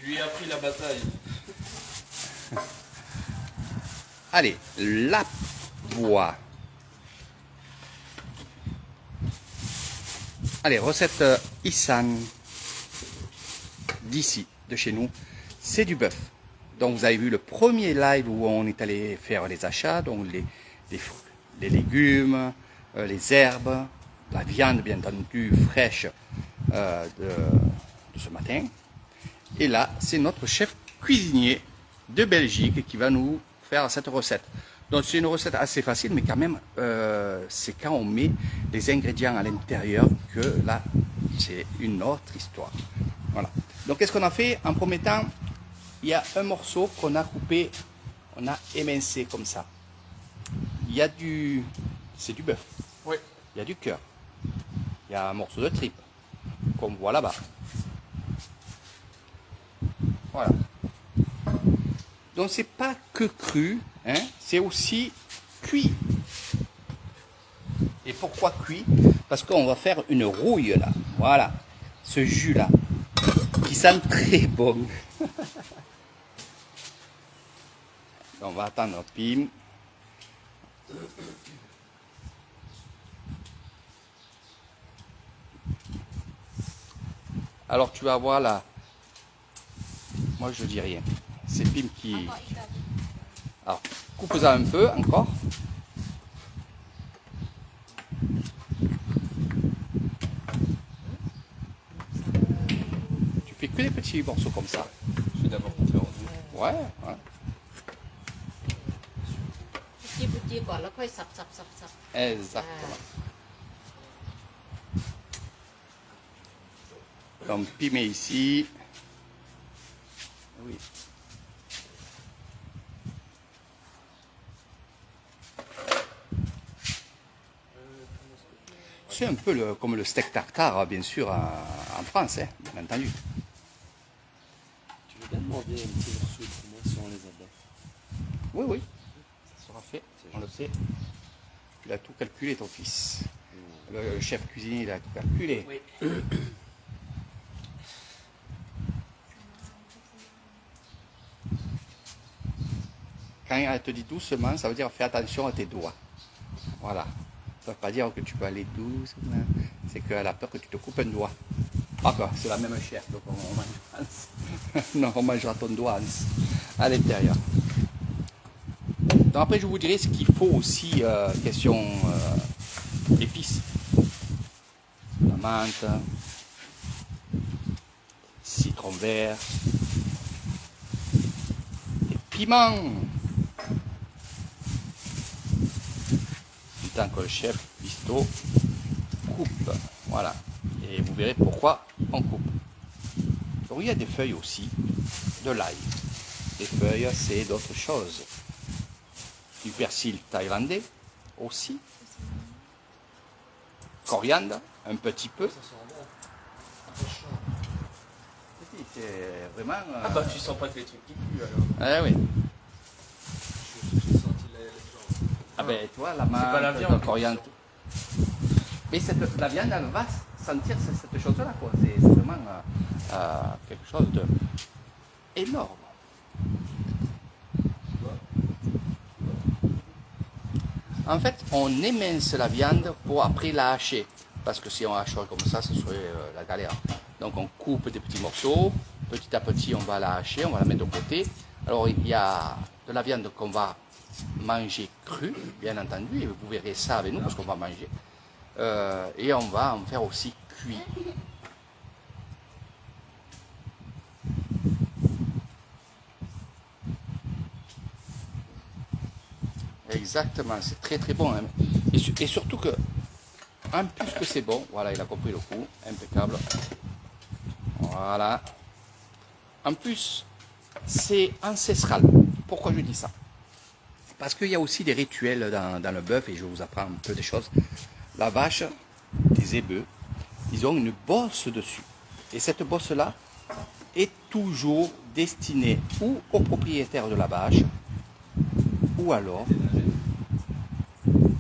Je lui ai appris la bataille. Allez, la poix. Allez, recette Issan d'ici, de chez nous. C'est du bœuf. Donc vous avez vu le premier live où on est allé faire les achats, donc les légumes, les herbes, la viande bien entendu fraîche de ce matin. Et là, c'est notre chef cuisinier de Belgique qui va nous faire cette recette. Donc c'est une recette assez facile, mais quand même, c'est quand on met les ingrédients à l'intérieur que là, c'est une autre histoire. Voilà. Donc qu'est-ce qu'on a fait? En premier temps, il y a un morceau qu'on a coupé, on a émincé comme ça. Il y a c'est du bœuf. Oui. Il y a du cœur. Il y a un morceau de tripe, qu'on voit là-bas. Voilà. Donc c'est pas que cru, hein, c'est aussi cuit. Et pourquoi cuit? Parce qu'on va faire une rouille là. Voilà. Ce jus là, qui sent très bon. On va attendre Pim. Alors tu vas voir là. Moi je dis rien. C'est Pim qui. Alors, coupe-en un peu encore. Tu fais que des petits morceaux comme ça. Je vais d'abord couper en deux. Ouais, ouais. petitก่อนแล้วค่อยสับ Exactement. Donc Pim est ici. Oui. C'est un peu comme le steak tartare, bien sûr, en France, hein, bien entendu. Tu veux bien demander un petit morceau pour moi si on les abat? Oui, oui, ça sera fait, on le sait. Il a tout calculé, ton fils. Le chef cuisinier, il a tout calculé. Oui. Quand elle te dit doucement, ça veut dire fais attention à tes doigts. Voilà. Ça ne veut pas dire que tu peux aller doucement. C'est qu'elle a peur que tu te coupes un doigt. Ah quoi, c'est la même chair, donc on mange. Non, on mangera ton doigt à l'intérieur. Donc après, je vous dirai ce qu'il faut aussi, question épices. La menthe, citron vert, des piments. Du temps que le chef Pisto coupe. Voilà. Et vous verrez pourquoi on coupe. Donc il y a des feuilles aussi, de l'ail. Des feuilles, c'est d'autres choses. Du persil thaïlandais aussi. Coriandre, un petit peu. Ça sent bon. C'est vraiment... Ah bah tu sens pas que les trucs qui puent alors. Eh oui. J'ai senti les plantes. Ah ben tu vois, la pas la menthe, viande. le coriandre. Mais la viande, elle va sentir cette chose-là, quoi. C'est vraiment quelque chose de énorme. En fait, on émince la viande pour après la hacher. Parce que si on hache comme ça, ce serait la galère. Donc on coupe des petits morceaux. Petit à petit, on va la hacher, on va la mettre de côté. Alors il y a de la viande qu'on va manger crue, bien entendu. Et vous verrez ça avec nous parce qu'on va manger. Et on va en faire aussi cuit. Exactement, c'est très très bon. Hein. Et surtout que, en plus que c'est bon, voilà, il a compris le coup, impeccable. Voilà. En plus, c'est ancestral. Pourquoi je dis ça? Parce qu'il y a aussi des rituels dans le bœuf, et je vous apprends un peu des choses. La vache, les ébeux, ils ont une bosse dessus. Et cette bosse-là est toujours destinée ou au propriétaire de la vache, ou alors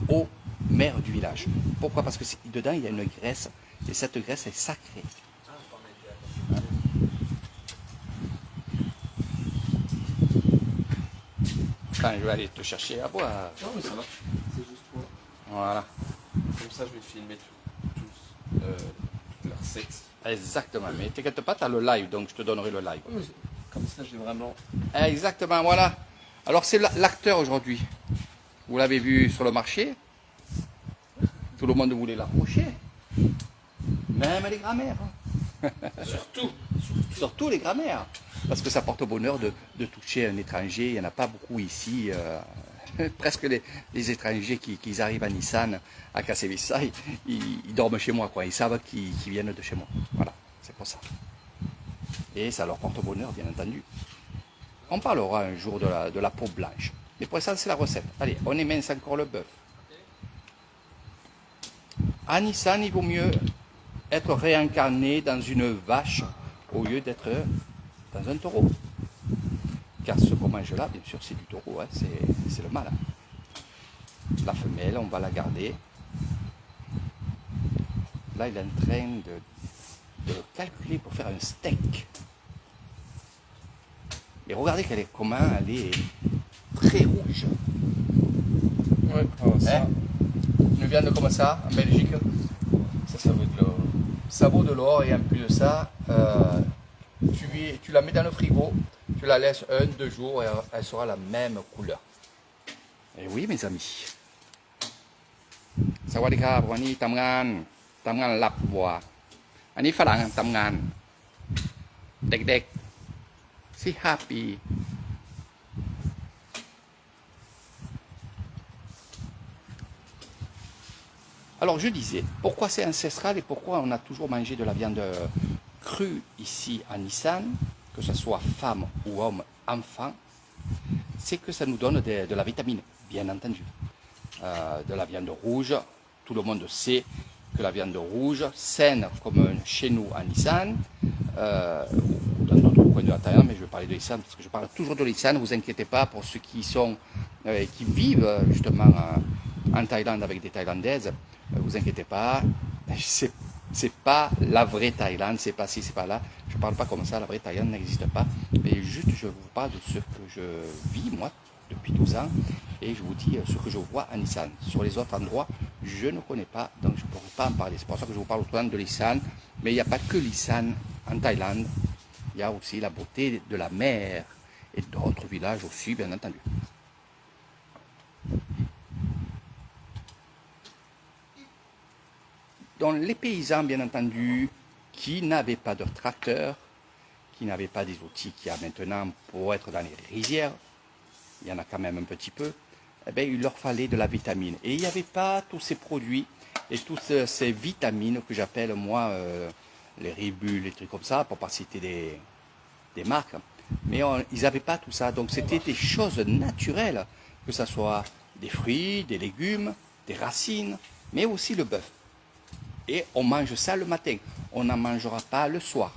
au maire du village. Pourquoi? Parce que dedans, il y a une graisse, et cette graisse est sacrée. Attends, je vais aller te chercher à boire. Non, mais ça marche. C'est juste toi. Voilà. Comme ça, je vais filmer toute la recette. Exactement. Mais t'inquiète pas, tu as le live, donc je te donnerai le live. Comme ça, j'ai vraiment. Exactement, voilà. Alors c'est l'acteur aujourd'hui. Vous l'avez vu sur le marché. Tout le monde voulait l'approcher. Même les grammaires. Surtout les grammaires. Parce que ça porte bonheur de toucher un étranger. Il n'y en a pas beaucoup ici. Presque les étrangers qui arrivent à Nissan, à Katowice, ils dorment chez moi, quoi. Ils savent qu'ils viennent de chez moi. Voilà, c'est pour ça. Et ça leur porte bonheur, bien entendu. On parlera un jour de la peau blanche. Mais pour ça, c'est la recette. Allez, on émince encore le bœuf. À Nissan, il vaut mieux être réincarné dans une vache au lieu d'être dans un taureau. Car ce qu'on mange là, bien sûr, c'est du taureau, hein, c'est le mâle. La femelle, on va la garder. Là, il est en train de calculer pour faire un steak. Et regardez comment elle est très rouge. Ouais, alors ça. Hein, une viande comme ça, en Belgique, Ça vaut de l'or. ça vaut de l'or. Et en plus de ça, tu la mets dans le frigo, tu la laisses 1-2 jours et elle sera la même couleur. Et oui, mes amis. Sawadika, Wani, Tamgan, Tamgan Lapwa. Ani Falang, Tamgan. Dek, si happy. Alors je disais, pourquoi c'est ancestral et pourquoi on a toujours mangé de la viande crue ici à Nissan, que ce soit femme ou homme, enfant, c'est que ça nous donne de la vitamine, bien entendu. De la viande rouge, tout le monde sait que la viande rouge, saine comme chez nous à Nissan, ou dans d'autres coins de la Thaïlande, mais je vais parler de Nissan parce que je parle toujours de Nissan, ne vous inquiétez pas pour ceux qui vivent justement en Thaïlande avec des Thaïlandaises, vous inquiétez pas, c'est pas la vraie Thaïlande, c'est pas ci, c'est pas là. Je parle pas comme ça, la vraie Thaïlande n'existe pas. Mais juste, je vous parle de ce que je vis moi depuis 12 ans et je vous dis ce que je vois à Nissan. Sur les autres endroits, je ne connais pas, donc je ne pourrais pas en parler. C'est pour ça que je vous parle autant de Nissan. Mais il n'y a pas que Nissan en Thaïlande. Il y a aussi la beauté de la mer et d'autres villages aussi, bien entendu. Donc les paysans, bien entendu, qui n'avaient pas de tracteur, qui n'avaient pas des outils qu'il y a maintenant pour être dans les rizières, il y en a quand même un petit peu, eh bien, il leur fallait de la vitamine. Et il n'y avait pas tous ces produits et toutes ces vitamines que j'appelle moi les ribules, les trucs comme ça, pour ne pas citer des marques. Mais ils n'avaient pas tout ça. Donc c'était des choses naturelles, que ce soit des fruits, des légumes, des racines, mais aussi le bœuf. Et on mange ça le matin. On n'en mangera pas le soir.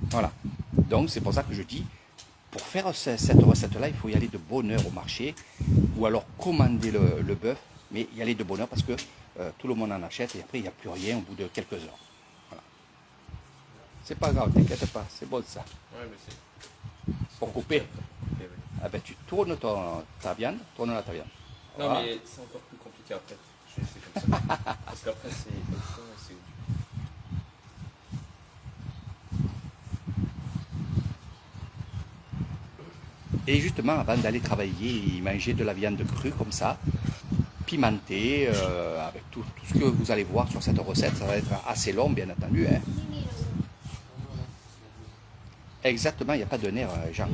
Voilà. Donc c'est pour ça que je dis, pour faire cette recette-là, il faut y aller de bonne heure au marché, ou alors commander le bœuf, mais y aller de bonne heure parce que tout le monde en achète et après il n'y a plus rien au bout de quelques heures. Voilà. C'est pas grave, t'inquiète pas, c'est bon ça. Ouais, mais c'est. Pour couper, Oui. ah ben, tu tournes ta viande, tourne ta viande. Non, Voilà. mais c'est encore plus compliqué après. Je vais essayer comme ça. Parce qu'après, c'est. Et justement, avant d'aller travailler, manger de la viande crue comme ça, pimentée, avec tout ce que vous allez voir sur cette recette, ça va être assez long, bien entendu. Hein. Exactement, il n'y a pas de nerf, Jean.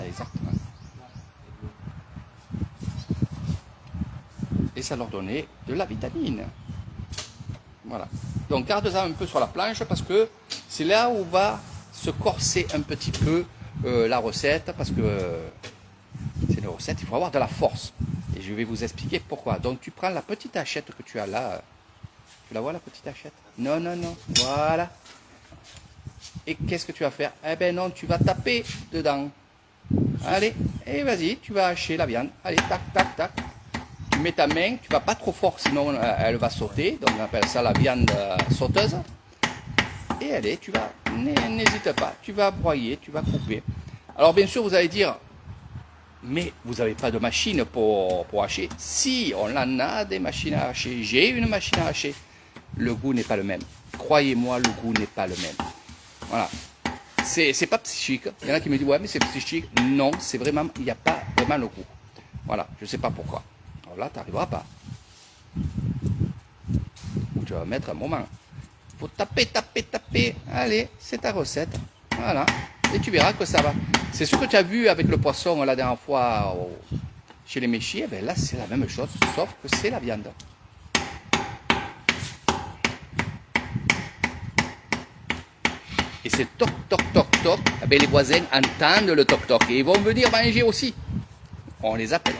Exactement. Et ça leur donnait de la vitamine. Voilà. Donc garde-en un peu sur la planche parce que c'est là où va se corser un petit peu la recette parce que c'est une recette, il faut avoir de la force. Et je vais vous expliquer pourquoi. Donc tu prends la petite hachette que tu as là. Tu la vois la petite hachette? Non, non, non. Voilà. Et qu'est-ce que tu vas faire? Eh ben non, tu vas taper dedans. Allez, et vas-y, tu vas hacher la viande. Allez, tac, tac, tac. Tu mets ta main, tu vas pas trop fort, sinon elle va sauter. Donc on appelle ça la viande sauteuse. Et allez, tu vas, n'hésite pas, tu vas broyer, tu vas couper. Alors bien sûr, vous allez dire, mais vous n'avez pas de machine pour hacher. Si, on en a des machines à hacher. J'ai une machine à hacher. Le goût n'est pas le même. Croyez-moi, le goût n'est pas le même. Voilà. C'est pas psychique. Il y en a qui me disent, ouais, mais c'est psychique. Non, c'est vraiment, il n'y a pas vraiment le goût. Voilà, je ne sais pas pourquoi. Alors là, tu n'arriveras pas. Tu vas mettre un moment. Il faut taper, taper, taper. Allez, c'est ta recette. Voilà. Et tu verras que ça va. C'est ce que tu as vu avec le poisson la dernière fois chez les méchiers. Ben là, c'est la même chose, sauf que c'est la viande. Et c'est toc, toc, toc, toc. Eh ben, les voisins entendent le toc, toc. Et ils vont venir manger aussi. On les appelle.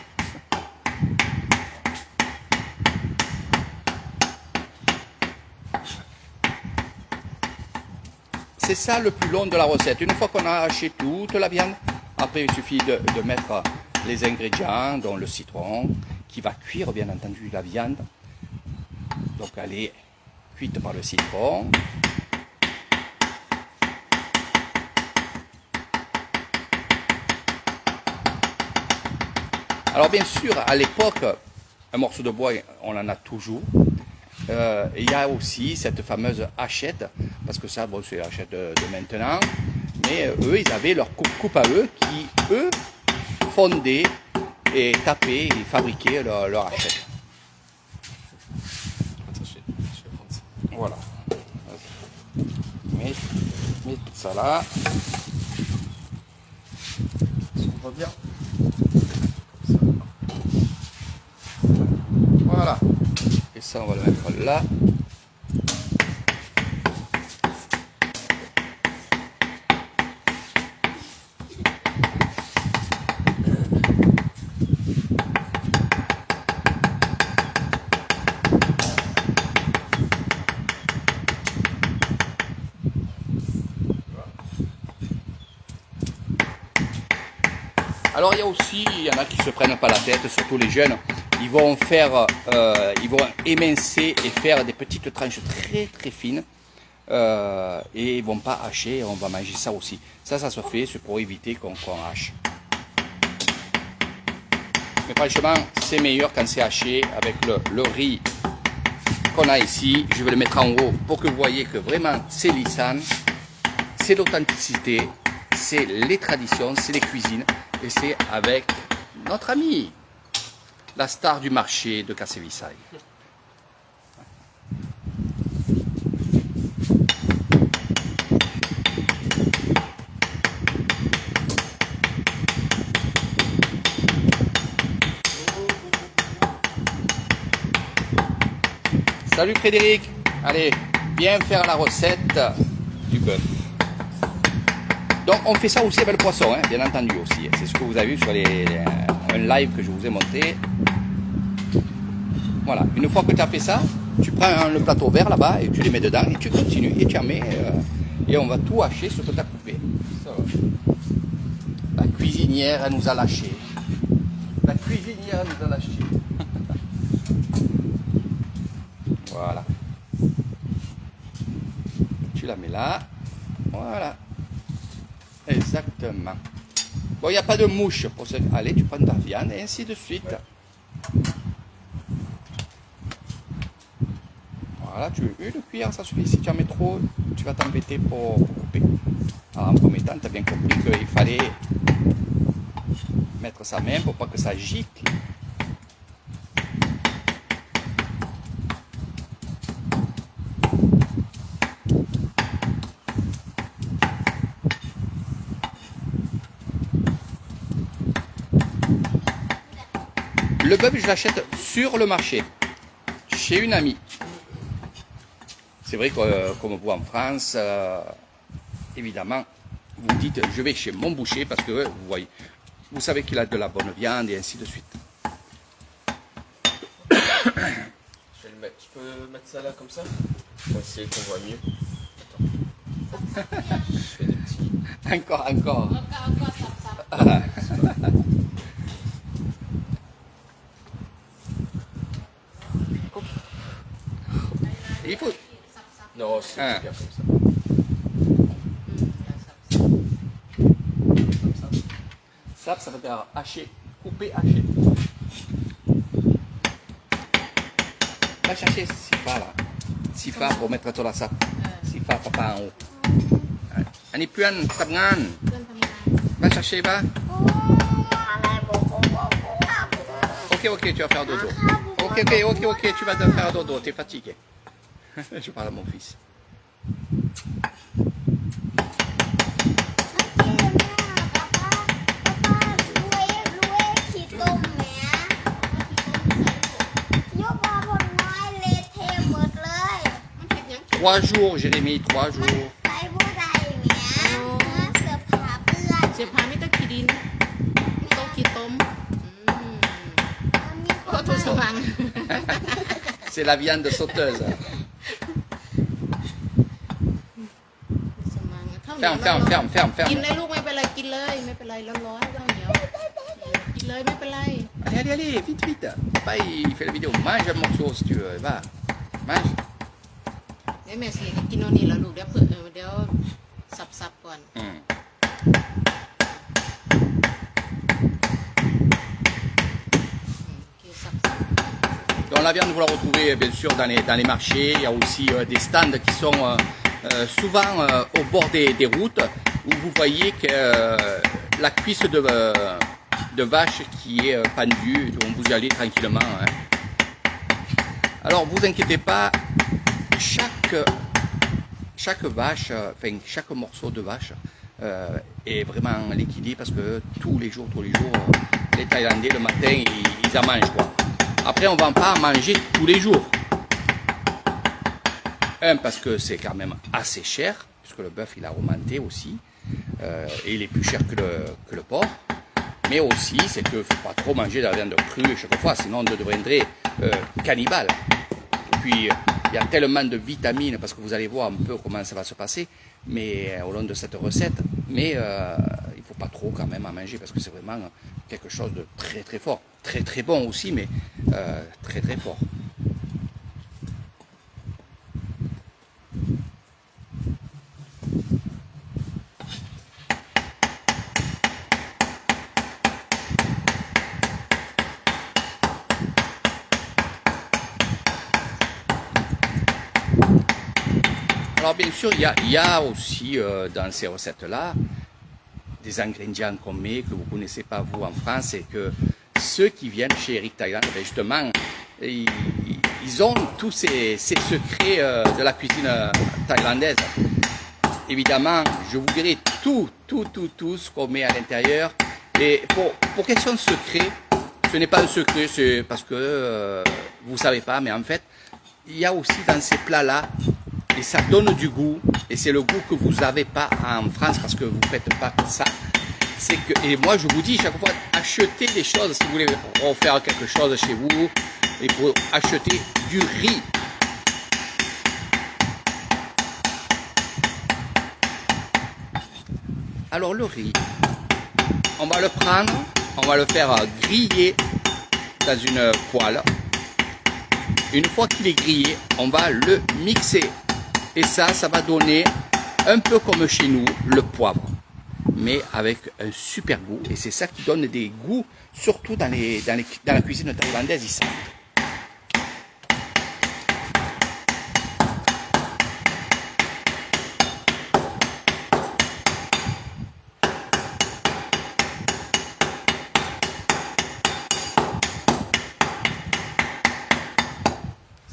C'est ça le plus long de la recette. Une fois qu'on a haché toute la viande, après il suffit de mettre les ingrédients, dont le citron, qui va cuire bien entendu la viande. Donc elle est cuite par le citron. Alors bien sûr, à l'époque, un morceau de bois, on en a toujours. Il y a aussi cette fameuse hachette, parce que ça, bon, c'est la hachette de maintenant, mais eux, ils avaient leur coupe à eux, qui, eux, fondaient et tapaient et fabriquaient leur hachette. Attends, je vais prendre ça. Voilà. Mets ça là. Est-ce qu'on voit bien? Voilà. Et ça, on va le mettre là. Alors il y a aussi, il y en a qui se prennent pas la tête, surtout les jeunes, ils vont émincer et faire des petites tranches très très fines et ils vont pas hacher, on va manger ça aussi. Ça se fait, c'est pour éviter qu'on hache. Mais franchement, c'est meilleur quand c'est haché avec le riz qu'on a ici. Je vais le mettre en haut pour que vous voyez que vraiment c'est lissane, c'est l'authenticité, c'est les traditions, c'est les cuisines. Et c'est avec notre ami, la star du marché de Cassevissaille. Salut Frédéric, allez, viens faire la recette du bœuf. Donc on fait ça aussi avec le poisson, hein, bien entendu aussi. C'est ce que vous avez vu sur un live que je vous ai montré. Voilà, une fois que tu as fait ça, tu prends le plateau vert là-bas et tu les mets dedans et tu continues et tu en mets et on va tout hacher ce que tu as coupé. Ça va. La cuisinière elle nous a lâché. La cuisinière nous a lâché. Voilà. Tu la mets là. Voilà. Exactement. Bon, il n'y a pas de mouche pour ça. Allez, tu prends ta viande et ainsi de suite. Ouais. Voilà, tu veux une cuillère, ça suffit. Si tu en mets trop, tu vas t'embêter pour couper. Alors, en premier temps, tu as bien compris qu'il fallait mettre sa main pour pas que ça gicle. Le bœuf, je l'achète sur le marché, chez une amie. C'est vrai que, comme vous en France, évidemment, vous dites, je vais chez mon boucher parce que, vous voyez, vous savez qu'il a de la bonne viande et ainsi de suite. Je vais le mettre. Je peux mettre ça là comme ça? Pour essayer qu'on voit mieux. Attends. Je fais des petits. Encore. Encore, ça. Il faut... Non, c'est bien comme ça. Sap, ça veut dire hacher, couper, hacher. Va chercher Sifa là. Sifa pour mettre sur la sap. Sifa, papa en haut. Ani puan, tangan. เพื่อนทำงาน Va chercher, va. Ok, tu vas faire dodo. Ok, tu vas te faire dodo, t'es fatigué. Je parle à mon fils. 3 jours, Jérémy, 3 jours. เสียบผ้าไม่ต้องขีดินโต๊ะขีต้มโอ้ตัวสว่าง C'est la viande sauteuse. สว่างข้าวเหนียว Ferme. กินเลยลูกไม่เป็นไรกินเลยไม่เป็นไรร้อนๆข้าวเหนียวกินเลยไม่เป็นไร Allez, vite. Papa, il fait la vidéo. Mange un morceau si tu veux. Va, mange. เดี๋ยวแม่สิกินโน่นนี่แล้วลูกเดี๋ยวเดี๋ยวสับก่อน Donc la viande, vous la retrouvez bien sûr dans les marchés. Il y a aussi des stands qui sont souvent au bord des routes où vous voyez que la cuisse de vache qui est pendue, donc vous y allez tranquillement. Hein. Alors vous inquiétez pas, chaque vache, enfin chaque morceau de vache est vraiment liquidé parce que tous les jours, les Thaïlandais le matin ils en mangent quoi. Après, on ne va pas en manger tous les jours. Un, parce que c'est quand même assez cher, puisque le bœuf, il a augmenté aussi. Et il est plus cher que le porc. Mais aussi, c'est qu'il ne faut pas trop manger de la viande crue chaque fois, sinon on deviendrait cannibale. Et puis, il y a tellement de vitamines, parce que vous allez voir un peu comment ça va se passer mais, au long de cette recette. Mais il ne faut pas trop quand même en manger, parce que c'est vraiment quelque chose de très fort. Très bon aussi, mais très fort. Alors bien sûr, il y a aussi dans ces recettes-là des ingrédients qu'on met, que vous ne connaissez pas vous en France, et que ceux qui viennent chez Eric Thaïlande, justement, ils ont tous ces secrets de la cuisine thaïlandaise. Évidemment, je vous dirai tout ce qu'on met à l'intérieur. Et pour question de secret, ce n'est pas un secret, c'est parce que vous ne savez pas, mais en fait, il y a aussi dans ces plats-là, et ça donne du goût, et c'est le goût que vous n'avez pas en France parce que vous ne faites pas ça. C'est que, et moi je vous dis chaque fois, achetez des choses si vous voulez refaire quelque chose chez vous, il faut acheter du riz. Alors le riz, on va le prendre, on va le faire griller dans une poêle. Une fois qu'il est grillé, on va le mixer. Et ça va donner un peu comme chez nous, le poivre. Mais avec un super goût. Et c'est ça qui donne des goûts, surtout dans la cuisine thaïlandaise ici.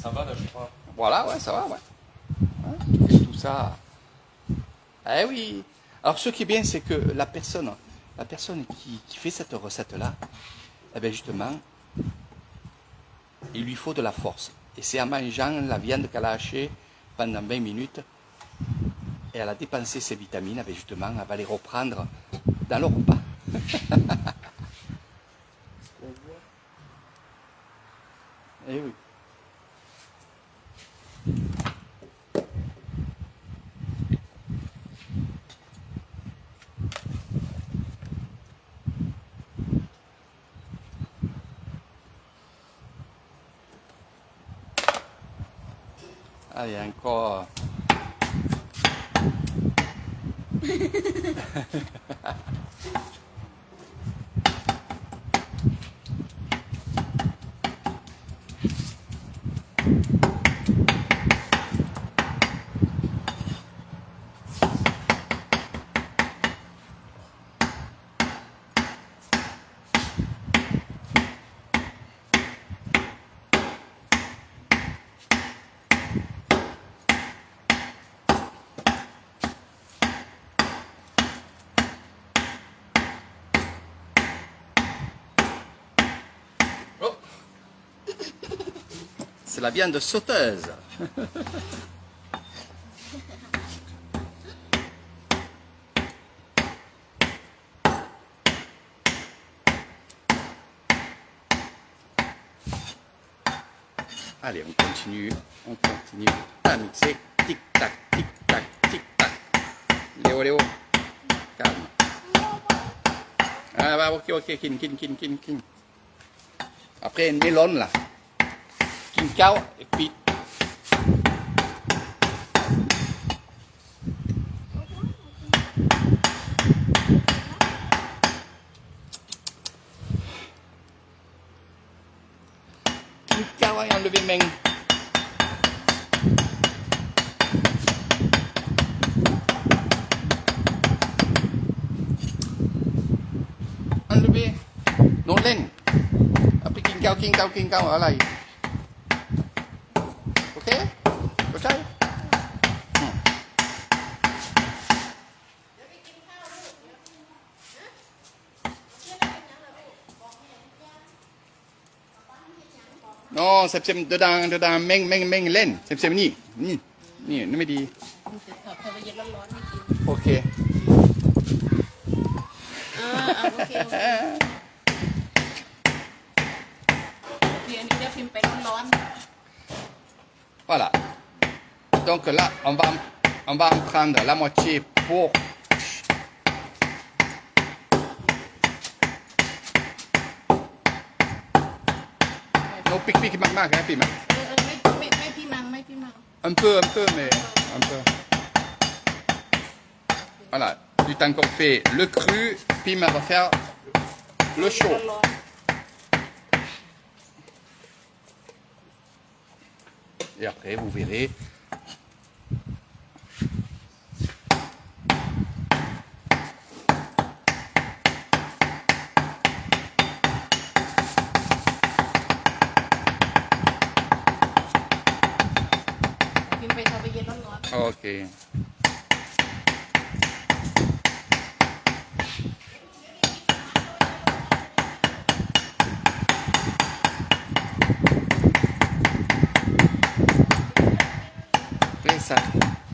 Ça va là, je crois. Voilà, ouais, ça va, ouais. Tu fais tout ça. Eh oui. Alors ce qui est bien, c'est que la personne qui fait cette recette-là, eh bien justement, il lui faut de la force. Et c'est en mangeant la viande qu'elle a hachée pendant 20 minutes, et elle a dépensé ses vitamines, eh bien justement, elle va les reprendre dans le repas. Eh oui. Ah, il y a encore... Oh, C'est la viande sauteuse. Allez, on continue à mixer. Tic-tac, tic-tac, tic-tac. Léo, Léo, calme. Ah bah ok, kin. Après, une melon là. Kin cao, et puis... Kin cao, et enlever main. Enlever. Non lên. Après king cao, ở lại. Ok? Có trái? Non, xem dedans meng lên. Xemนี่ไม่ดี พอไปเย็นร้อนๆไม่กิน โอเค โอเคอันนี้เดี๋ยวพิมพ์ไปร้อน Voilà. Donc là, on va en prendre la moitié pour... Non, pic, mac, hein, pic, mac. ไม่พี่มัง Un peu, mais un peu. Voilà. Du temps qu'on fait le cru, Pim va faire le chaud. ร้อน Et après, vous verrez.พิมพ์ไปพอไปเย็นร้อน Ok.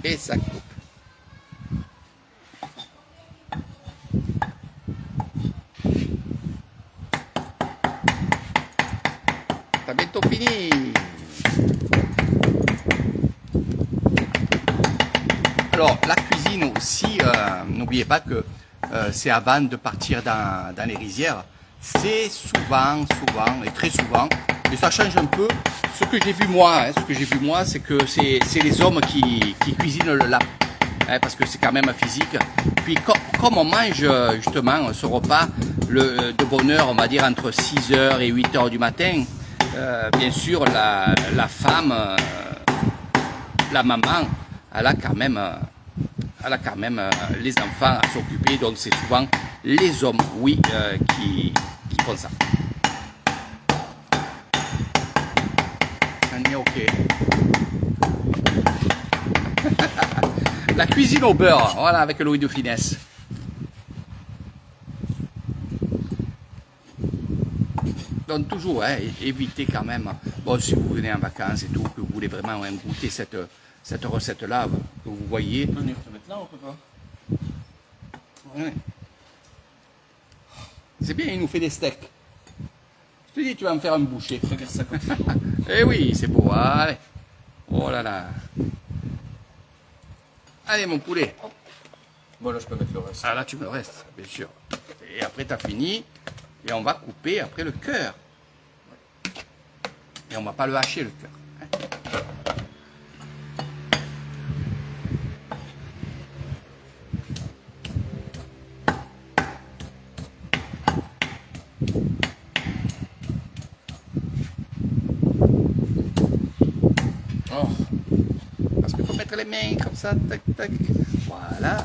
Et ça coupe. T'as bientôt fini. Alors, la cuisine aussi, n'oubliez pas que c'est avant de partir dans les rizières. C'est souvent, et très souvent, et ça change un peu. Ce que j'ai vu moi, c'est que c'est les hommes qui cuisinent le lap. Parce que c'est quand même physique. Puis comme on mange justement ce repas de bonne heure, on va dire entre 6h et 8h du matin, bien sûr la femme, la maman, elle a quand même les enfants à s'occuper, donc c'est souvent les hommes, oui, qui font ça. On est ok. La cuisine au beurre, voilà, avec Louis de Finesse. Donc toujours, évitez quand même, bon, si vous venez en vacances et tout, que vous voulez vraiment goûter cette recette-là, que vous voyez. On peut venir te mettre là, on peut pas. Ouais. C'est bien, il nous fait des steaks. Je te dis, tu vas me faire un boucher. Regarde ça comme ça. Eh oui, c'est beau, allez. Oh là là. Allez, mon poulet. Bon, là, je peux mettre le reste. Ah là, tu me restes, bien sûr. Et après, tu as fini. Et on va couper après le cœur. Et on va pas le hacher, le cœur. entre les mains, comme ça, tac, tac. Voilà.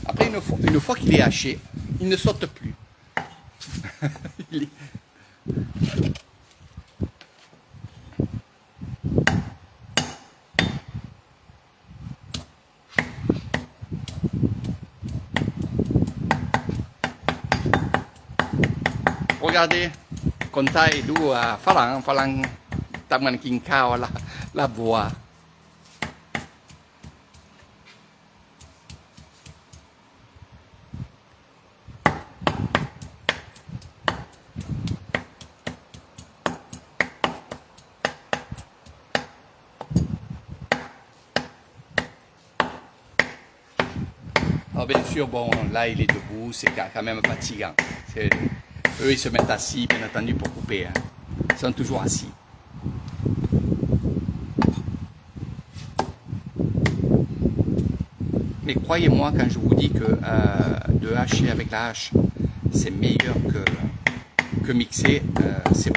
Après, une fois qu'il est haché, il ne saute plus. Il est- Regardez,คนไทยดูฝรั่งทำกันกินข้าวลาบวัว Alors bien sûr, bon, là il est debout, c'est quand même fatigant. Eux ils se mettent assis, bien entendu, pour couper. Hein. Ils sont toujours assis. Mais croyez-moi quand je vous dis que de hacher avec la hache, c'est meilleur que mixer, c'est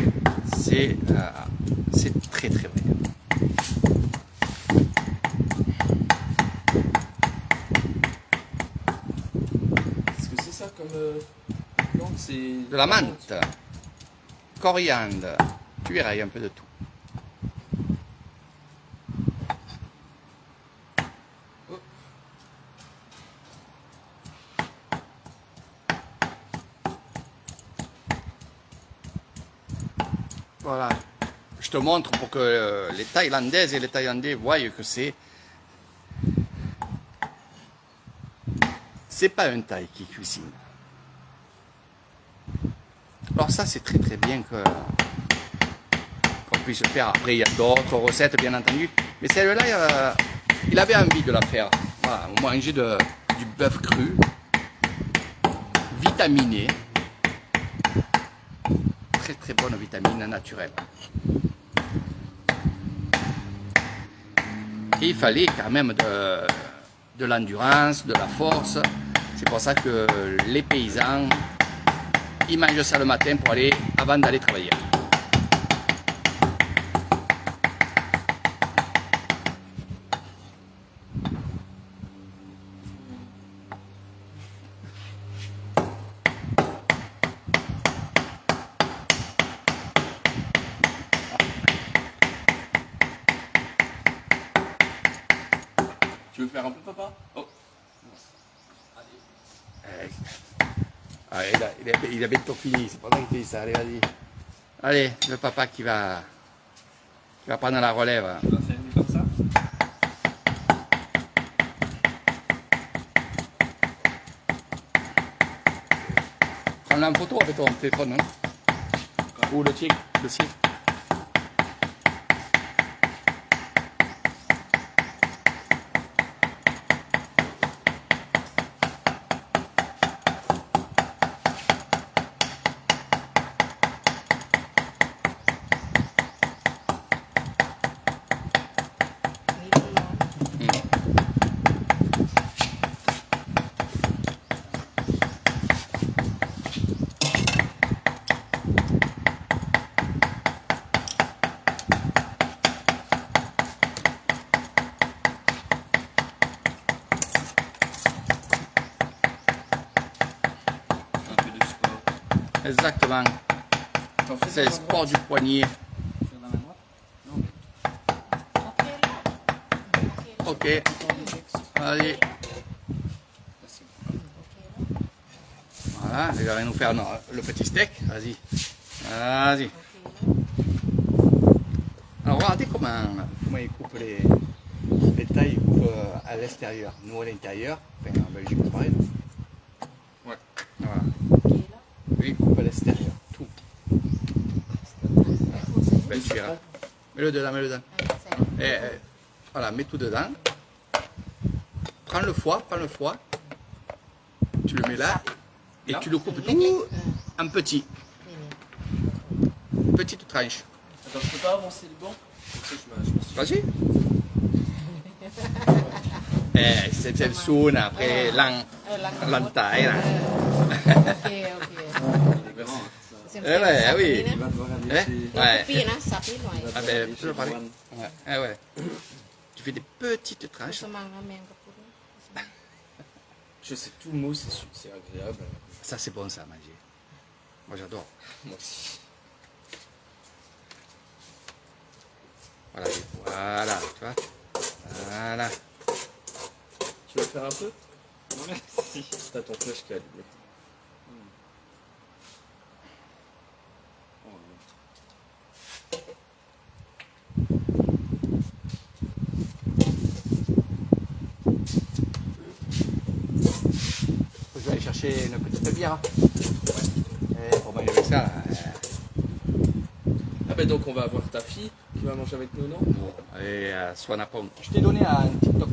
très très vrai. Qu'est-ce que c'est ça comme plante? C'est De la menthe, coriandre, tu verras, il y a un peu de tout. Voilà, je te montre pour que les Thaïlandaises et les Thaïlandais voient que c'est pas un Thaï qui cuisine. Alors ça c'est très très bien qu'on puisse faire. Après il y a d'autres recettes bien entendu, mais celle-là il avait envie de la faire. Voilà, manger du bœuf cru, vitaminé. Très très bonne vitamine naturelle. Et il fallait quand même de l'endurance, de la force. C'est pour ça que les paysans, ils mangent ça le matin pour aller avant d'aller travailler. Tu veux faire un peu, papa? Oh. Allez. Il a bientôt fini, c'est pas qu'il dit ça. Allez, vas-y. Allez, le papa qui va prendre la relève. Tu vas faire comme ça. Prends-la en photo avec ton téléphone, hein? Ou le tic, le site. Un peu de sport. Exactement. C'est le sport du poignet. Sur la main droite. Ok là. Ok. Allez. Voilà, il va nous faire le petit steak. Vas-y. Vas-y. Alors regardez comment ils coupent les tailles, ils coupent à l'extérieur. Nous à l'intérieur, enfin en Belgique c'est pareil. Ouais. Voilà. Ok là. Lui il coupe à l'extérieur, tout. Ben, tu verras. Mets-le dedans, mets-le dedans. Voilà, mets tout dedans. Prends le foie. Tu le mets là. Et tu le coupes tout en petit. Petite tranche. Attends, je peux pas avancer le banc? Comme ça, je me suis... Vas-y. C'est le soon après l'entaille. Ok Il est grand. Ouais, oui. Il va devoir aller Eh? chez... Ouais. Puis là, ça fait loin. Ah ben, je le parlais. Ouais. Tu fais des petites กุ tranches. สมังนะแมงกะพรุน Je sais tout mot, c'est agréable. Ça, c'est bon, ça, à manger. Moi, j'adore. Moi aussi. Voilà, voilà, tu vois. Voilà. Tu veux faire un peu? Merci. T'as ton flash qui est allumé. Oh, Je vais aller chercher une petite bière. Et pour manger avec ça, là, Ah ben donc on va avoir ta fille qui va manger avec nous, non? bon, et Swanapong. Je t'ai donné un TikTok.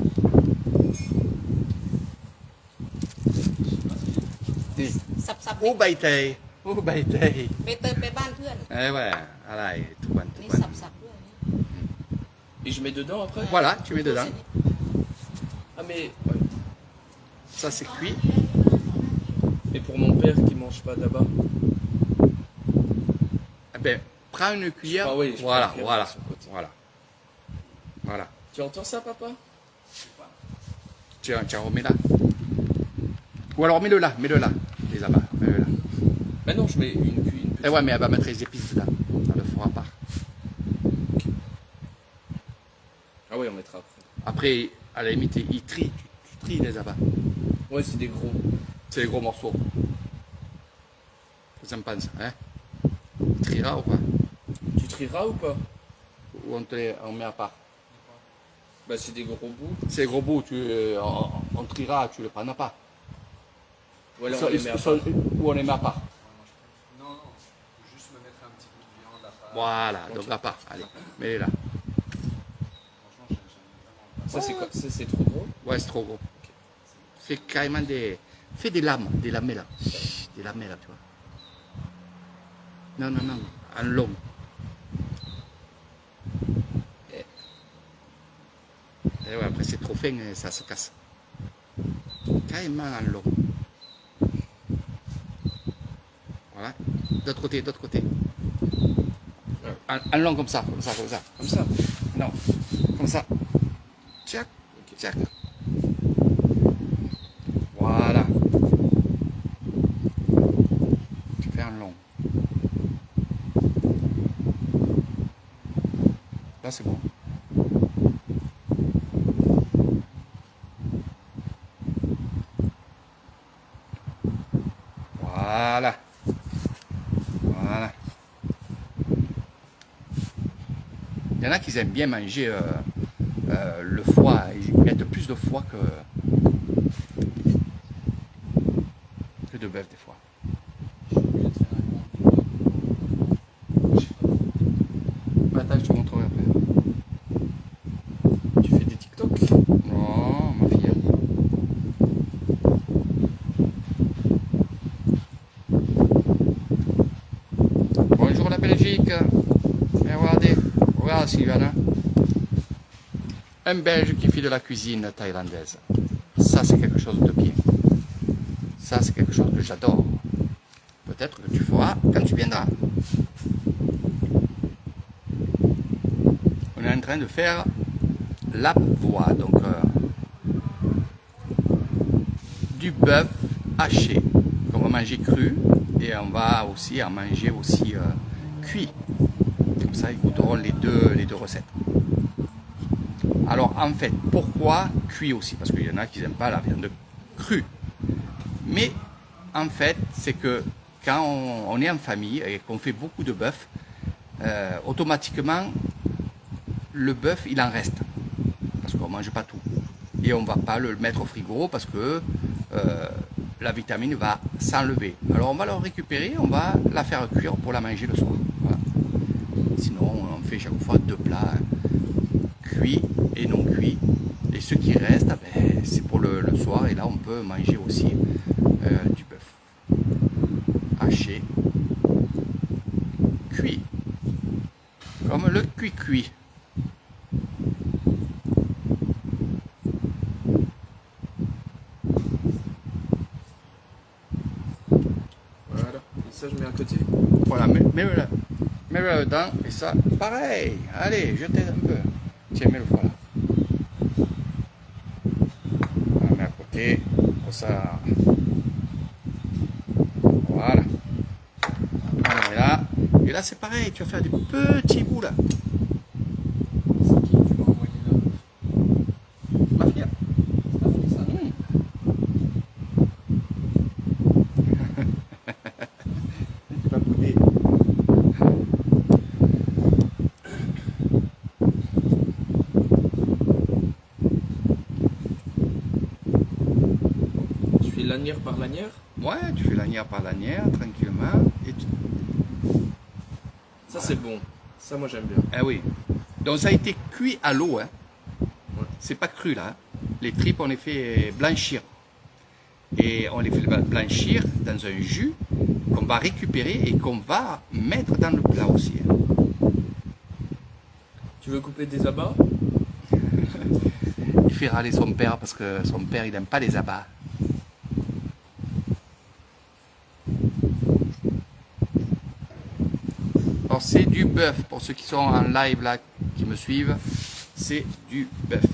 Ni. สับๆ Oh, Baitei. Oh, Baitei. ไปเติมไปบ้านเพื่อน Eh ouais, voilà, et tout bon, tout นี่ bon. สับๆด้วย Et je mets dedans après? Voilà, tu mets dedans. Ah mais... Ouais. Ça, c'est cuit. Et pour mon père qui mange pas là-bas? Eh ben, prends une cuillère. Ah oui, je voilà, prends une cuillère voilà, de son côté. voilà. Voilà. Tu entends ça, papa? Tiens, remets là. Ou alors mets-le là, les abats, mets-le là. Bah non, je mets une cuillère. Eh ouais, mais elle va mettre les épices dedans. Ça le fera pas. Ah oui, on mettra après. Après, à la limite, il trie, tu tries les abats. Ouais, c'est des gros. C'est les gros morceaux. Qu'est-ce que ça me pense, hein? Tu trieras ou pas? Tu trieras ou pas? Ou on met à part? Bah c'est des gros bouts. C'est les gros bouts, on triera, tu les prendras pas. Ou alors on les met à part. Ou on les met à part. non, non. Faut juste me mettre un petit peu de viande à part. Voilà, donc à part. Allez, mets-les là. Franchement, j'aime vraiment pas. Ça c'est quoi? Ça, c'est trop gros? Ouais, c'est trop gros. C'est carrément des... Fais des lames, des lamelles. Des lamelles, tu vois. Non, non, non, en long. Et ouais, après c'est trop fin et ça se casse. Carrément en long. Voilà. D'autre côté, d'autre côté. En long comme ça, comme ça, comme ça. Comme ça? Non, comme ça. Tchac, tchac. Voilà. Tu fais un long. Là, c'est bon. Voilà. Voilà. Il y en a qui aiment bien manger le foie. Ils mettent plus de foie que de bœuf des fois. Je suis obligé de faire un grand. Attends, je te montrerai après. Tu fais des TikTok? Non, ma fille. Bonjour la Belgique. Et regardez, regarde Sylvana. Un Belge qui fait de la cuisine thaïlandaise. Ça, c'est quelque chose de bien. Ça, c'est quelque chose que j'adore. Peut-être que tu feras quand tu viendras. On est en train de faire la voie, donc du bœuf haché qu'on va manger cru et on va aussi en manger aussi cuit. Comme ça, ils goûteront les deux recettes. Alors en fait, pourquoi cuit aussi? Parce qu'il y en a qui n'aiment pas la viande crue. Mais en fait, c'est que quand on est en famille et qu'on fait beaucoup de bœuf, automatiquement, le bœuf, il en reste. Parce qu'on ne mange pas tout. Et on ne va pas le mettre au frigo parce que la vitamine va s'enlever. Alors on va le récupérer, on va la faire cuire pour la manger le soir. Voilà. Sinon, on fait chaque fois 2 plats, cuits et non cuits. Et ce qui reste, ben, c'est pour le soir. Et là, on peut manger aussi du bœuf haché, cuit, comme le cuit-cuit. Voilà. Et ça, je mets à côté. Voilà, mets-le dedans et ça, pareil. Allez, jetez un peu. Tiens, mets-le voilà. ça. Voilà. On est là. Et là, c'est pareil, tu vas faire des petits bouts là. C'est qui que tu m'as envoyé là? Ma fille. C'est ta fille, ça? Tu vas goûter. Je fais lanière par lanière. Ouais, tu fais lanière par lanière, tranquillement. Et tu... Ça, c'est bon. Ça, moi, j'aime bien. Ah oui. Donc ça a été cuit à l'eau. Hein. Ouais. C'est pas cru là. Hein. Les tripes, on les fait blanchir. Et on les fait blanchir dans un jus qu'on va récupérer et qu'on va mettre dans le plat aussi. Hein. Tu veux couper des abats? Il fait râler son père parce que son père il n'aime pas les abats. Alors c'est du bœuf, pour ceux qui sont en live là, qui me suivent, c'est du bœuf.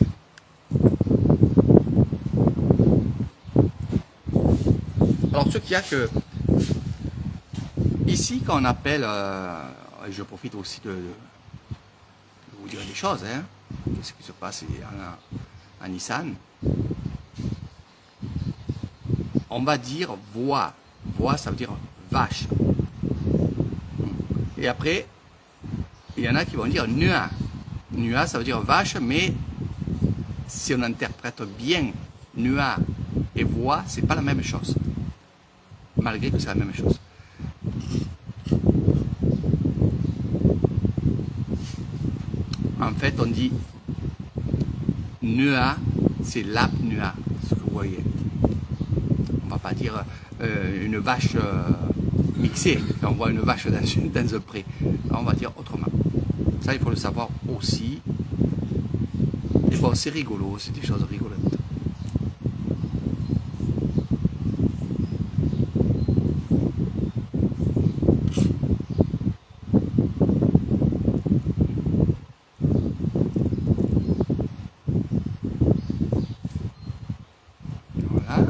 Alors ce qu'il y a que ici quand on appelle, je profite aussi de vous dire des choses, hein. Qu'est-ce qui se passe en Nissan. On va dire voix. Voix, ça veut dire vache. Et après, il y en a qui vont dire nua. Nua, ça veut dire vache, mais si on interprète bien nua et voix, c'est pas la même chose. Malgré que c'est la même chose. En fait, on dit nua, c'est l'apnea, ce que vous voyez. On va pas dire une vache mixée, quand on voit une vache dans un pré. Là, on va dire autrement. Ça, il faut le savoir aussi. Et bon, c'est rigolo, c'est des choses rigolotes. Voilà.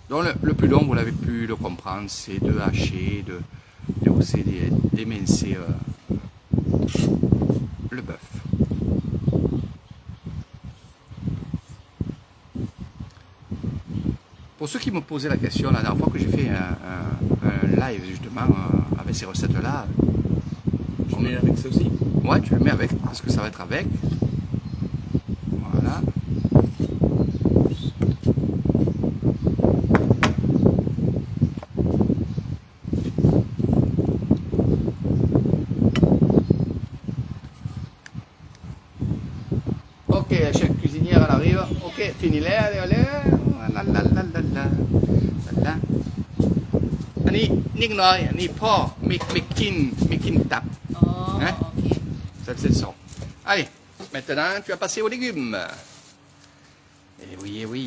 Donc le plus long, vous l'avez pu le comprendre, c'est de hacher, de hausser, d'émincer le bœuf. Pour ceux qui me posaient la question la dernière fois que j'ai fait un live justement avec ces recettes-là, Je mets avec ça aussi. ouais, tu le mets avec, parce que ça va être avec. Voilà. Ok, la chef cuisinière, elle arrive. Ok, fini là, allez, allez. La la la la la. La. อันนี้นิดหน่อยอันนี้พ่อไม่กินตับ อ๋อ Hein? โอเค Ça c'est le son. Allez, maintenant tu vas passer aux légumes. Eh oui, eh oui.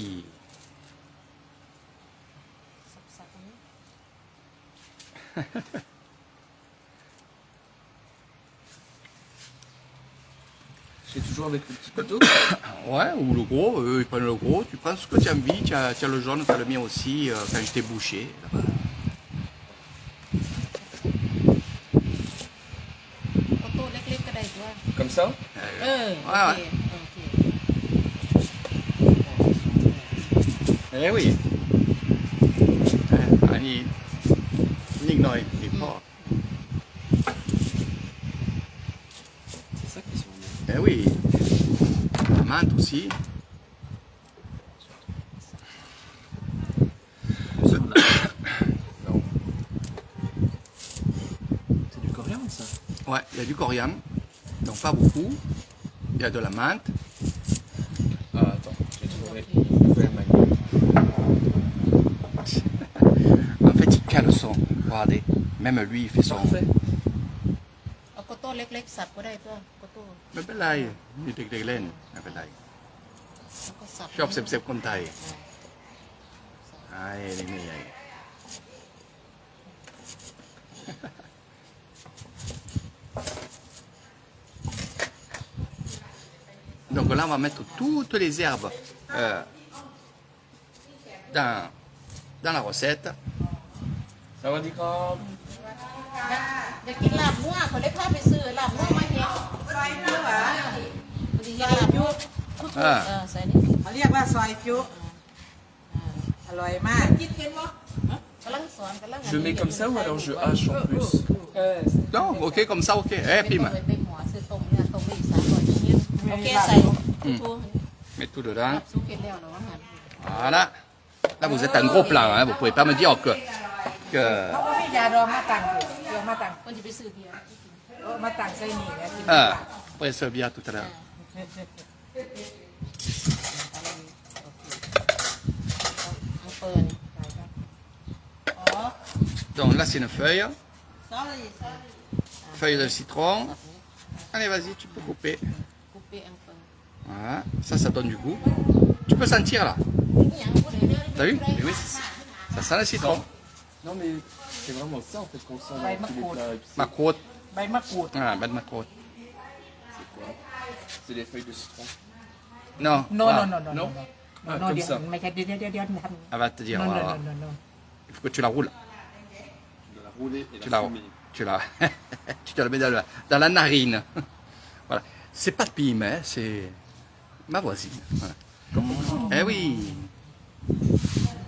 สับๆตรงนี้ Je fais toujours avec le petit couteau. Ouais, ou le gros, ils prennent le gros. Tu prends ce que tu as envie. Tu as le jaune, tu as le mien aussi, quand j'étais bouché. Là-bas. โต๊ะเล็กๆก็ได้ด้วย Comme ça. เออ โอ Ouais, เค ouais. โอเค Eh oui. Allez, nique Noël, et pas. C'est ça qui sont bien. Eh oui. La menthe aussi. Non. C'est du coriandre, ça. Ouais, il y a du coriandre. Donc pas beaucoup. Il y a de la menthe. Ah, attends, j'ai trouvé une nouvelle manière. En fait, il cale son. Regardez. Même lui, il fait son. Parfait. เอาโกโต้เล็กๆสับก็ได้ตัวโกโต้ ไม่เป็นไรมีเด็กๆเล่นไม่เป็นไร แล้วก็สับ ชอบเซฟๆคนไทยไอ้เด็กนี่ใหญ่ Donc là, on va mettre toutes les herbes dans la recette. Ça va, Dikram? อยากกินลาบมั่วเขาได้พาไปซื้อลาบมั่วมาเฮ็ด ซอยจุเหรอ พอดีเฮ็ดลาบมั่วใส่นี่ เขาเรียกว่าซอยจุอร่อยมากกินเป็นวะ กำลังสอนกำลัง Je mets comme ça ou alors je hache en plus? เออ Non, ok, comme ça, ok. Eh, พี่ pim. มาไปหัวซื้อต้มเนี่ยต้มไปอีก300ชิ้นโอเคใส่ทั่ว Mets tout ๆ dedans. ซุปเฮ็ดแล้วแล้วว่างั้น Voilà. Là, vous êtes un gros plan, hein. Vous pouvez pas me dire que เขาก็มียาดองมาตั้งอยู่เดี๋ยวมาตั้ง คนจะไปซื้อเบียร์ มาตั้งใส่นี่นะกิน après ça vient tout à l'heure. เอาเปิดอ๋อ Donc là, c'est une feuille. sorry Feuille de citron. Allez, vas-y, tu peux couper. กูเปอังเปิด Voilà. Ça donne du goût. Tu peux sentir là. นี่ยังบ่ได้เด้อ T'as vu? Mais oui, c'est ça. Ça sent le citron. Non, mais c'est vraiment ça en fait qu'on sent Ouais, dans tous les ma plats épicés. Ma croûte. ใบมะกรูด Ah, ben de ma croûte. C'est quoi? C'est les feuilles de citron. Non. โน voilà. โนโนโนโน Non? โน Ah, โน comme เดี๋ยว ça. ไม่ใช่เดี๋ยวทำ Elle va te dire. โนโน Voilà. โนโน Il faut que tu la roules. De la rouler et Tu la la, fumer. tu la, tu te la mets dans la narine. Voilà. C'est pas Pim, hein, c'est ma voisine. Voilà. Eh oui.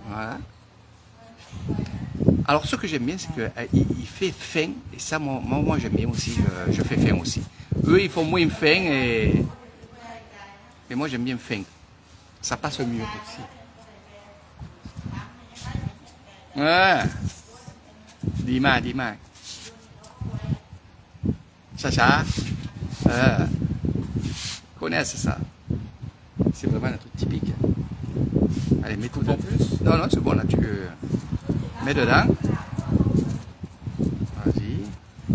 Voilà. Alors ce que j'aime bien, c'est qu'il fait fin, et ça moi j'aime bien aussi, je fais fin aussi. Eux ils font moins fin et moi j'aime bien fin. Ça passe mieux aussi. Ouais. Dis-moi. Chacha. Connaissent ça. C'est vraiment un truc typique. Allez, mets tout En plus? Non, c'est bon, là, tu mets dedans. Vas-y.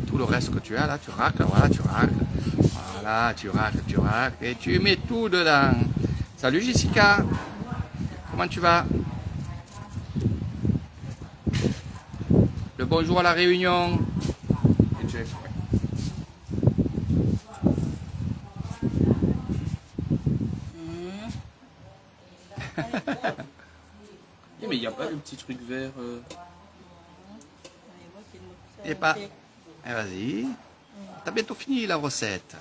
Tout le reste que tu as, là, tu racles, voilà, tu racles. Voilà, tu racles, et tu mets tout dedans. Salut Jessica. Comment tu vas? Le bonjour à la Réunion. Et Jeff, ouais. Yeah, mais il n'y a pas de petit truc vert. Et pas. Eh, vas-y. T'as bientôt fini la recette.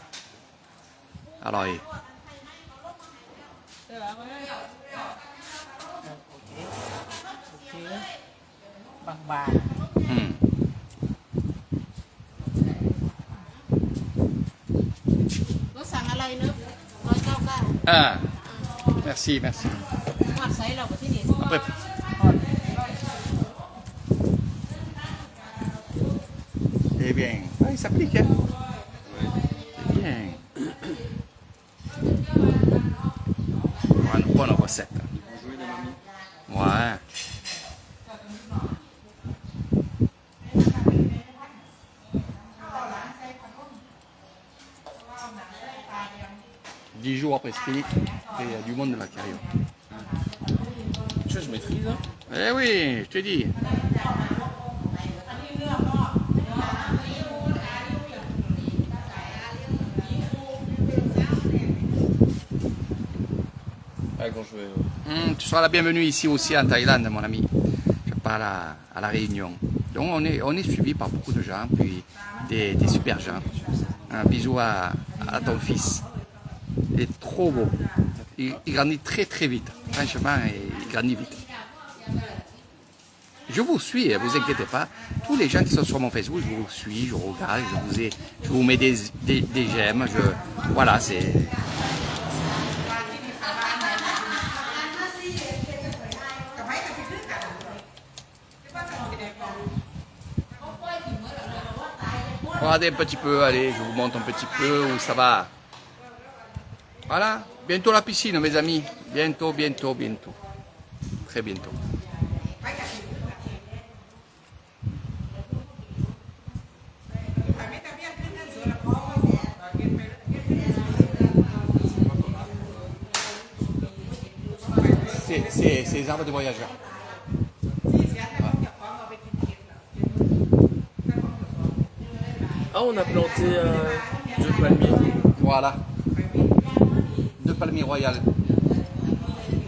Alors, บาง รถสั่งอะไรเนอะ199 Ah, merci. หอดไซส์เราก็ที่นี่ Après. Eh bien, ah, il s'applique, hein. C'est bien. Voilà, une bonne recette. Ils vont jouer les mamies. Ouais. Dix jours après ce et il y a du monde de la carrière. Tu vois, je maîtrise. Hein. Eh oui, je te dis. Ah, quand je vais. Tu seras la bienvenue ici aussi en Thaïlande, mon ami. Je parle à la Réunion. Donc on est suivi par beaucoup de gens, puis des super gens. Un bisou à ton fils. Il est trop beau. Il grandit très très vite. Franchement, il grandit vite. Je vous suis, ne vous inquiétez pas. Tous les gens qui sont sur mon Facebook, je vous suis, je regarde, je vous mets des j'aime. Voilà, c'est... Regardez un petit peu, allez, je vous montre un petit peu où ça va. Voilà, bientôt la piscine, mes amis. Bientôt. Très bientôt. C'est les arbres de voyageurs. Ah, on a planté 2 palmiers. Voilà. 2 palmiers royales.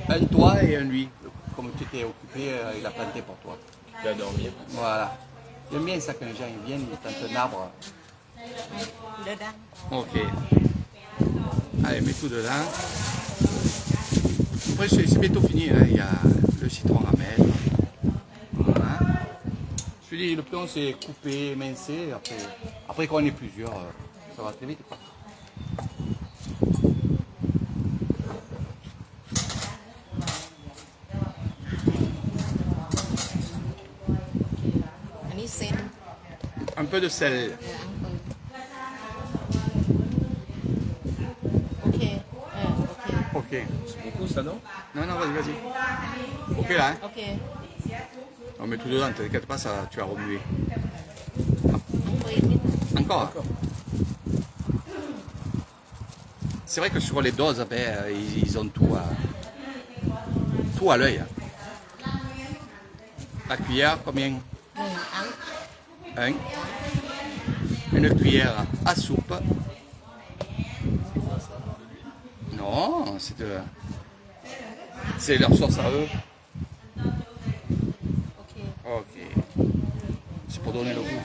Un toit et un lui. comme tu étais occupé, il a planté pour toi. Il va dormir. Voilà. J'aime bien ça quand les gens ils viennent, ils plantent un arbre. เด้อดัง Ok. Allez, mets tout dedans. Après, c'est bientôt fini. Hein. Il y a le citron à mettre. Voilà. Je te dis, le plan c'est couper, mincer. Après quand on est plusieurs, ça va très vite. Quoi. อันนี้เซน Un peu de sel. อังเปิลโอเคโอเค Ok. C'est beaucoup ça, non? Non, non, vas-y, vas-y. Ok là, hein. โอเค On met tout dedans, t'inquiète pas, ça, tu vas remuer. อังเปิลนิดหน่อย Encore. Hein. C'est vrai que sur les doses, ben, ils ont tout à l'œil. Hein. La cuillère, combien? หนึ่งอัง Un. Une cuillère à soupe. Non, c'est leur sauce à eux. โอเค Ok. C'est pour donner le goût.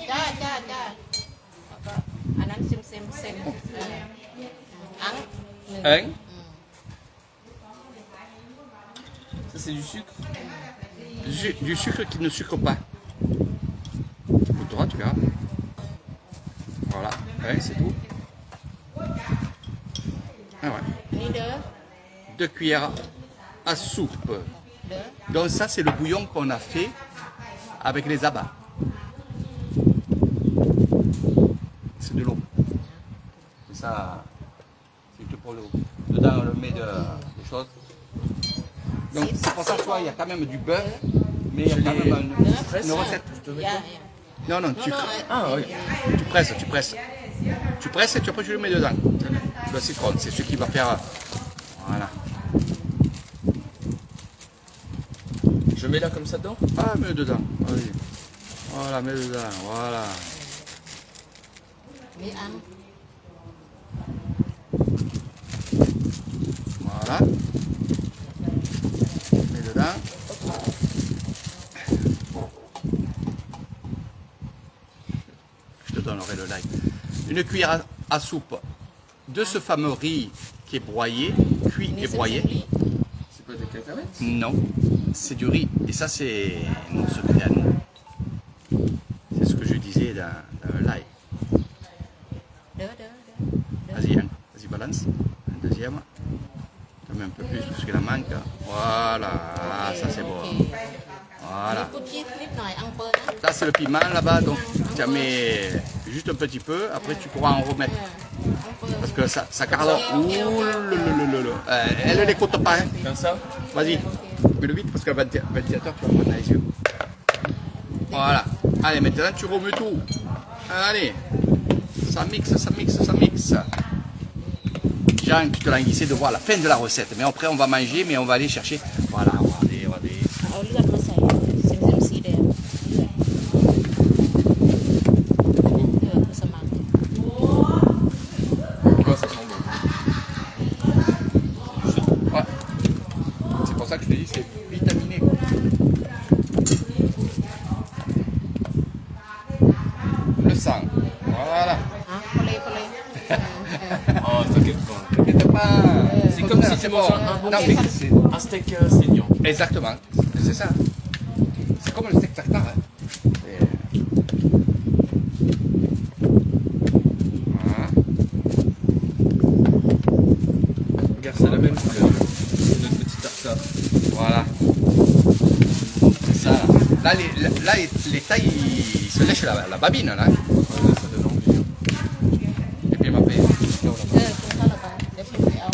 จ้าแล้วก็อันนั้นเซมอังหนึ่ง Un. Ça, c'est du sucre. Du sucre qui ne sucre pas. Toi, tu verras. Voilà. Un, c'est tout. Ah ouais. อันนี้เด้อ 2 cuillères à soupe. เด้อ Donc ça, c'est le bouillon qu'on a fait avec les abats. C'est de l'eau. C'est ça. C'est que pour l'eau. Dedans, on le met des choses. Donc c'est pour ça que tu vois, il y a quand même du beurre, mais il y a quand même une recette. อย่า Non, non, tu, Ah, oui. tu presses. Tu presses et après tu le mets dedans. Le citron, c'est ce qui va faire... Voilà. Je mets là comme ça dedans? Ah, mets-le dedans. Vas-y. Voilà, mets-le dedans. Voilà. มีอัง Voilà. Mets dedans. Je te donnerai le like. Une cuillère à soupe de ce fameux riz qui est broyé, cuit นี่ et เซม broyé. ลี่ C'est quoi des cacahuètes? Non, c'est du riz. Et ça, c'est notre secret à nous. C'est ce que je disais dans le live. เด้อ Vas-y, hein. Vas-y, balance. Un deuxième. Tu mets un peu plus parce qu'il en manque. Voilà, ça c'est bon. โอเค Voilà. กุจินิดหน่อยอังเปิลนะ Ça, c'est le piment là-bas. Donc, tu en mets juste un petit peu. Après, tu pourras en remettre. อังเปิล Parce que ça carle. Ouh, elle ne l'écoute pas. Hein. Comme ça? Vas-y, mets-le vite parce que le ventilateur, tu vas prendre dans les yeux. Voilà. Allez, maintenant, tu remues tout. Allez. Ça mixe. Jean, tu te l'as glissé de voir la fin de la recette. Mais après, on va manger, mais on va aller chercher. Voilà, regardez. เอาเลือดมาใส่เซมสีแดงเลือดสมัคร Oh, ça sent bon. Ouais. C'est pour ça que je te dis, c'est vitaminé. Le sang. Voilà. ฮะพอเลย Oh, t'inquiète pas. T'inquiète pas. C'est comme si tu c'est mangeais un bon Non, steak. c'est- Un steak saignant. Exactement. C'est ça. C'est comme le steak tartare. Hein. Voilà. Regarde, c'est la même couleur. C'est notre petit tartare. Voilà. C'est ça. Là, les tailles, ils se lèchent la babine. Là. Ouais, ça donne envie. Hein. Et puis après. เออคุณเข้าละไปเดี๋ยวพี่ไปเอา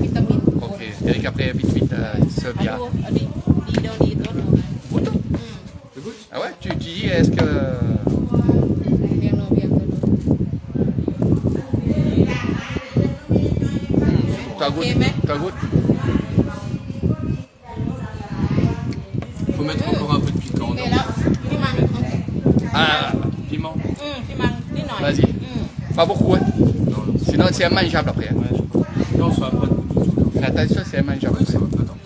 วิตามิน Ok. Eric, après, vite, il se เอา bien. ดูอันนี้ดีเดี๋ยวดีตัวหนึ่ง Tu goûtes? Ah ouais, tu dis, est-ce que. เรียงโนเบียงตัวดู T'as goût? Ok, mais- T'as goût? Faut mettre encore un peu de piquant โอเค dedans. แล้วพี่มัง Ah, Piment? พี่มังนิดหน่อย vas-y. Pas beaucoup, hein. Non, non. Sinon, c'est immangeable après. Ouais, je crois. Non, ça va pas de goût du tout. Fais attention, c'est immangeable. Ouais, ça va. Attends.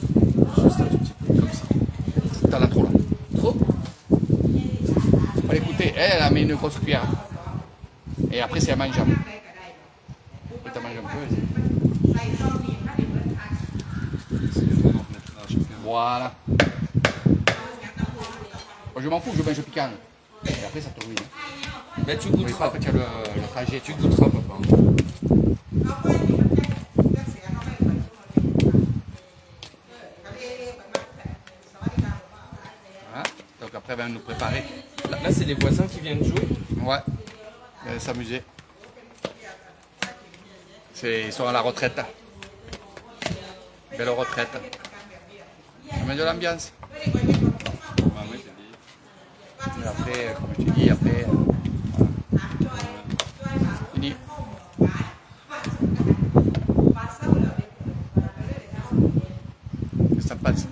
Juste une grosse cuillère. Et après, c'est à mangeable. Après, tu manges un peu. Voilà. Moi, je m'en fous, je mange piquant. Et après, ça te ruine. Mais tu Oui, goûteras. après, tu as le trajet. Tu goûteras, papa. Voilà. Donc après, on va nous préparer. Là, c'est les voisins qui viennent jouer. Ouais. Ils vont s'amuser. Ils sont à la retraite. Belle retraite. Ça met de l'ambiance. Et après, comme je te dis, après, voilà. Fini. Ça passe.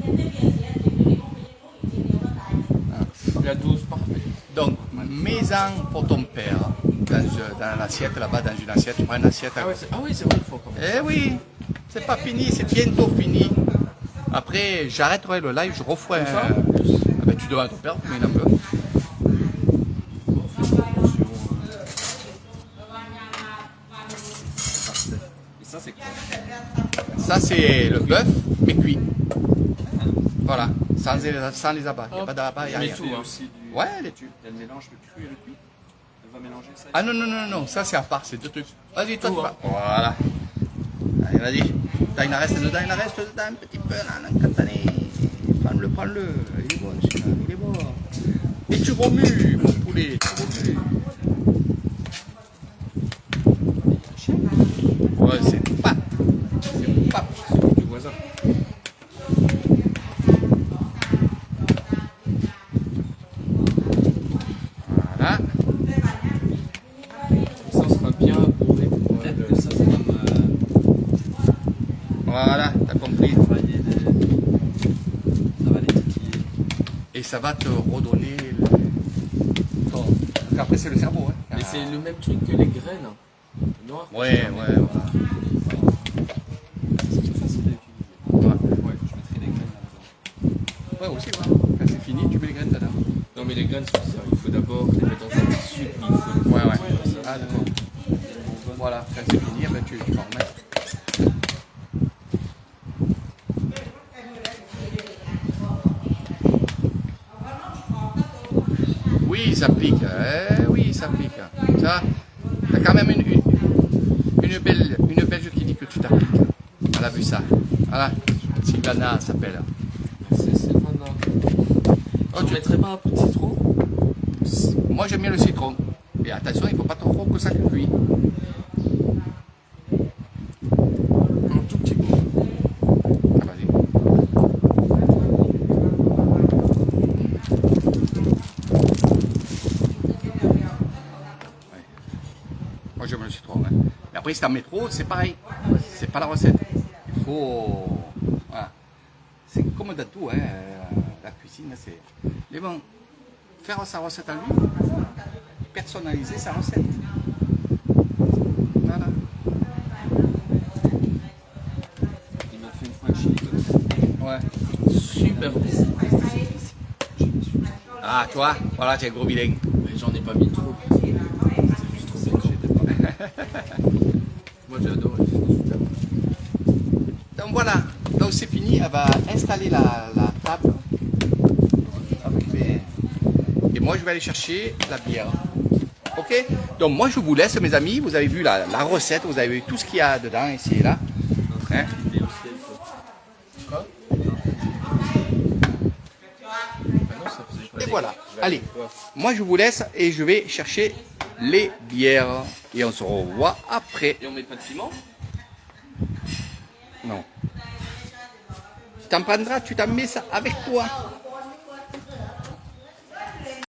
La dose parfaite. Donc, mets-en pour ton père dans l'assiette, là-bas, dans une assiette. Tu prends une assiette. Ah oui, c'est vrai, il faut quand même. Eh oui, c'est pas fini, c'est bientôt fini. Après, j'arrêterai le live, je referai un... Ah ben, tu demandes à ton père, mais un peu. Et ça, c'est quoi? Ça, c'est le bœuf, mais cuit. Voilà, sans les abats. Il n'y a pas d'abats, il n'y a Mais rien. tout, Il y a hein. aussi du... Ouais, les tubes. Il y a le mélange de cru et le cuit. Elle va mélanger ça. Ah non, non, non, non, ça c'est à part, c'est deux trucs. Vas-y, toi, Tout, tu vas. Voilà. Allez, vas-y. Il en reste dedans, un petit peu, là, un cantané. Prends-le. Il est bon, celui-là, il est bon. Et tu remues, mon poulet, tu remues. Ouais, c'est pas. Du voisin. Voilà. Ça sera bien bourré pour Peut-être que ça va me Voilà, t'as compris. travailler ça va les titiller. Et ça va te redonner ton... Après, c'est le cerveau. Hein. Mais c'est le même truc que les graines. Hein. Noir. Ouais, voilà. C'est plus facile à utiliser. Ouais. Ouais, je mettrai des graines là-dedans. Ouais, aussi, voilà. Quand c'est fini, tu mets les graines dedans. Non, mais les graines, c'est ça. Il faut d'abord les mettre dans un tissu, puis il faut les Ouais, faire ouais. comme ça. Ah, d'accord. Voilà, quand c'est fini, eh ben, tu vas en remettre. Oui, ça pique. Oui, ça pique. Ça, t'as quand même une belge qui dit que tu t'appliques. Elle a vu ça. Voilà. Sylvana s'appelle. C'est pas mal. Oh, Tu tu- mettrais pas un peu de citron? Moi, j'aime bien le citron. Et attention, il ne faut pas trop que ça cuit. Un tout petit peu. Ah, vas-y. Ouais. Moi, j'aime le citron. Hein. Mais après, si t'en mets trop, c'est pareil. C'est pas la recette. Il faut... Voilà. C'est comme dans tout, hein. La cuisine, c'est... Mais bon, faire sa recette à lui, personnaliser sa recette. Voilà. Il m'a fait une fois un chili cook. Ouais. Super bon. Ah, toi, voilà, tu es un gros vilain. Mais j'en ai pas mis trop. C'est juste trop piquant. Moi, j'ai adoré. C'est super. Donc voilà, donc c'est fini, elle va installer la table. Et moi je vais aller chercher la bière. Ok? Donc moi je vous laisse mes amis, vous avez vu la recette, vous avez vu tout ce qu'il y a dedans, ici et là. Hein? Et aussi, il faut. Quoi? Ah non, ça faisait pas Et des- voilà, J'avais allez, quoi? moi je vous laisse et je vais chercher les bières. Et on se revoit après. Et on met pas de piment? Non. Tu t'en prendras, tu t'en mets ça avec toi.